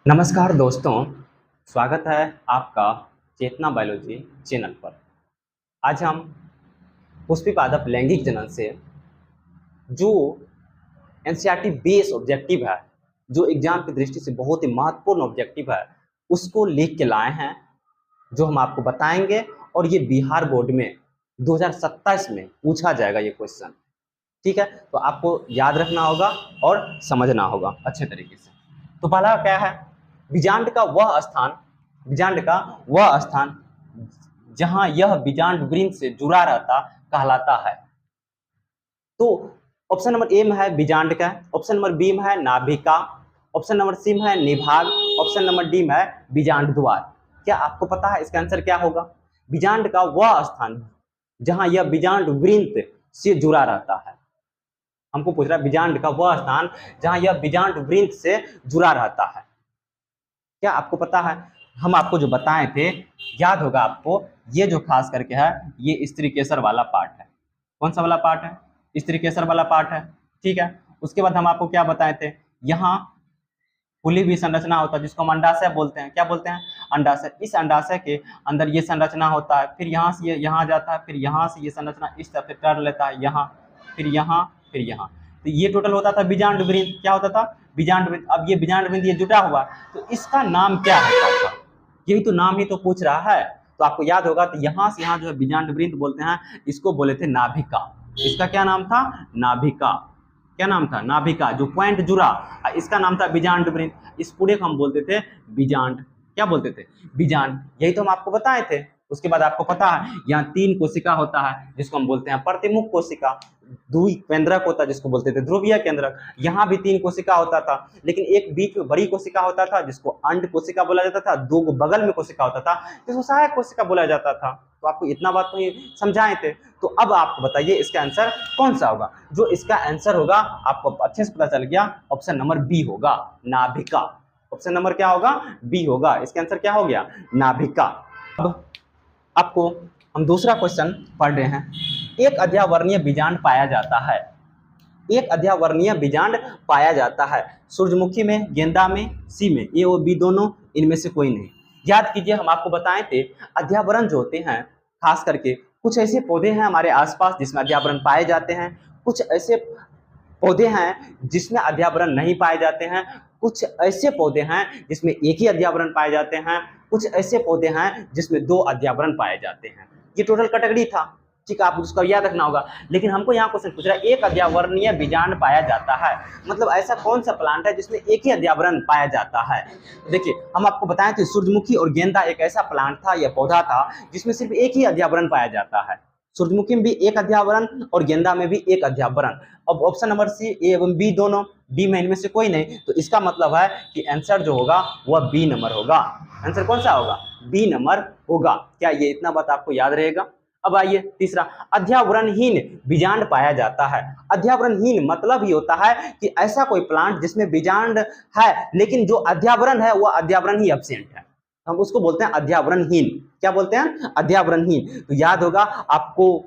नमस्कार दोस्तों, स्वागत है आपका चेतना बायोलॉजी चैनल पर। आज हम पुष्पी पादप लैंगिक जनन से जो एनसीईआरटी बेस ऑब्जेक्टिव है, जो एग्जाम की दृष्टि से बहुत ही महत्वपूर्ण ऑब्जेक्टिव है, उसको लिख के लाए हैं, जो हम आपको बताएंगे। और ये बिहार बोर्ड में 2027 में पूछा जाएगा ये क्वेश्चन। ठीक है, तो आपको याद रखना होगा और समझना होगा अच्छे तरीके से। तो पहला क्या है, बीजांड का वह स्थान जहां यह बीजांड वृंत से जुड़ा रहता कहलाता है। तो ऑप्शन नंबर ए में है बीजांड का, ऑप्शन नंबर बी में है नाभिका, ऑप्शन नंबर सी में है निभाग, ऑप्शन नंबर डी में है बीजांड द्वार। क्या आपको पता है इसका आंसर क्या होगा? बीजांड का वह स्थान जहां यह बीजांड वृंत से जुड़ा रहता है। हमको पूछ रहा है बीजांड का वह स्थान जहां यह बीजांड वृंत से जुड़ा रहता है। क्या आपको पता है? हम आपको जो बताए थे, याद होगा आपको, ये जो खास करके है ये स्त्री केसर वाला पार्ट है। कौन सा वाला पार्ट है? स्त्री केसर वाला पार्ट है। ठीक है, उसके बाद हम आपको क्या बताए थे, यहाँ फूली भी संरचना होता है जिसको हम अंडाशय बोलते हैं। क्या बोलते हैं? अंडाशय। इस अंडाशय के अंदर ये संरचना होता है, फिर यहाँ से ये यहाँ जाता है, फिर यहाँ से ये संरचना इस तरह से टर्न लेता है, यहाँ फिर यहाँ फिर यहाँ। तो ये टोटल होता था बीजांड वृंत। क्या होता था? बीजांड वृंत। अब ये बीजांड वृंत ये जुटा हुआ, तो इसका नाम क्या होता था? यही तो नाम ही तो पूछ रहा है। तो आपको याद होगा, तो यहाँ से यहाँ जो है बीजांड वृंत बोलते हैं, इसको बोले थे नाभिका। इसका क्या नाम था? नाभिका। क्या नाम था? नाभिका, जो पॉइंट जुड़ा, इसका नाम था बीजांड वृंत। इस पूरे को हम बोलते थे बीजांड। क्या बोलते थे? बीजांड। यही तो हम आपको बताए थे। उसके बाद आपको पता है यहाँ 3 कोशिका होता है जिसको हम बोलते हैं प्रतिमुख कोशिका, द्वि केंद्रक होता है जिसको बोलते थे ध्रुवीय केंद्रक। यहाँ भी 3 कोशिका होता था, लेकिन एक बीच में बड़ी कोशिका होता था जिसको अंड कोशिका बोला जाता था, 2 बगल में कोशिका होता था जिसको सहायक कोशिका बोला जाता था। तो आपको इतना बात तो समझाए थे। तो अब आपको बताइए इसका आंसर कौन सा होगा? जो इसका आंसर होगा आपको अच्छे से पता चल गया, ऑप्शन नंबर बी होगा, नाभिका। ऑप्शन नंबर क्या होगा? बी होगा। इसका आंसर क्या हो गया? नाभिका। अब आपको हम दूसरा क्वेश्चन पढ़ रहे हैं। एक अध्यावरणीय बीजांड पाया जाता है। एक अध्यावरणीय बीजांड पाया जाता है सूरजमुखी में, गेंदा में, सी में, ए और बी दोनों, इनमें से कोई नहीं। याद कीजिए, हम आपको बताए थे अध्यावरण जो होते हैं, खास करके कुछ ऐसे पौधे हैं हमारे आसपास जिसमें अध्यावरण पाए जाते हैं, कुछ ऐसे पौधे हैं जिसमें अध्यावरण नहीं पाए जाते हैं, कुछ ऐसे पौधे हैं जिसमें एक ही अध्यावरण पाए जाते हैं, कुछ ऐसे पौधे हैं जिसमें 2 अध्यावरण पाए जाते हैं। ये टोटल कैटेगरी था। ठीक है, आप उसका याद रखना होगा। लेकिन हमको यहाँ क्वेश्चन पूछ रहा है एक अध्यावरणीय बीजांड पाया जाता है, मतलब ऐसा कौन सा प्लांट है जिसमें एक ही अध्यावरण पाया जाता है? देखिए, हम आपको बताए थे सूरजमुखी और गेंदा एक ऐसा प्लांट था या पौधा था जिसमें सिर्फ एक ही अध्यावरण पाया जाता है। सूरजमुखी में भी एक अध्यावरण और गेंदा में भी एक अध्यावरण। अब ऑप्शन नंबर सी, ए एवं बी दोनों, डी में इनमें से कोई नहीं, तो इसका मतलब है कि आंसर जो होगा वह बी नंबर होगा। आंसर कौन सा होगा? बी नंबर होगा। क्या ये इतना बात आपको याद रहेगा? अब आइए तीसरा, अध्यावरणहीन बीजांड पाया जाता है। अध्यावरणहीन मतलब ही होता है कि ऐसा कोई प्लांट जिसमें बीजांड है लेकिन जो अध्यावरण है वह अध्यावरण ही एब्सेंट है, हम उसको बोलते हैं अध्यावरणहीन। क्या बोलते हैं? अध्यावरणहीन। तो याद होगा आपको,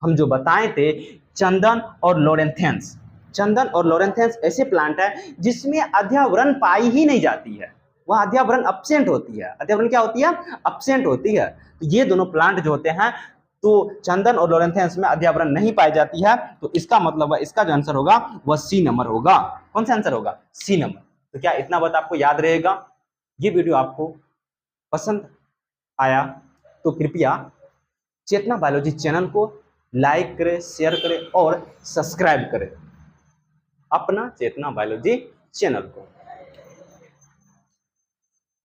हम जो बताए थे चंदन और लोरेंथेंस। चंदन और लोरेंथेंस ऐसे प्लांट है जिसमें अध्यावरण पाई ही नहीं जाती है, वह अध्यावरण एब्सेंट होती है। अध्यावरण क्या होती है? एब्सेंट होती है। तो ये दोनों प्लांट जो होते हैं, तो चंदन और लोरेंथेंस में अध्यावरण नहीं पाई जाती है, तो इसका मतलब है इसका जो आंसर होगा वह सी नंबर होगा। कौन सा आंसर होगा? C number. तो क्या इतना बात आपको याद रहेगा? ये वीडियो आपको पसंद आया तो कृपया चेतना बायोलॉजी चैनल को लाइक करें, शेयर करें और सब्सक्राइब करें अपना चेतना बायोलॉजी चैनल को।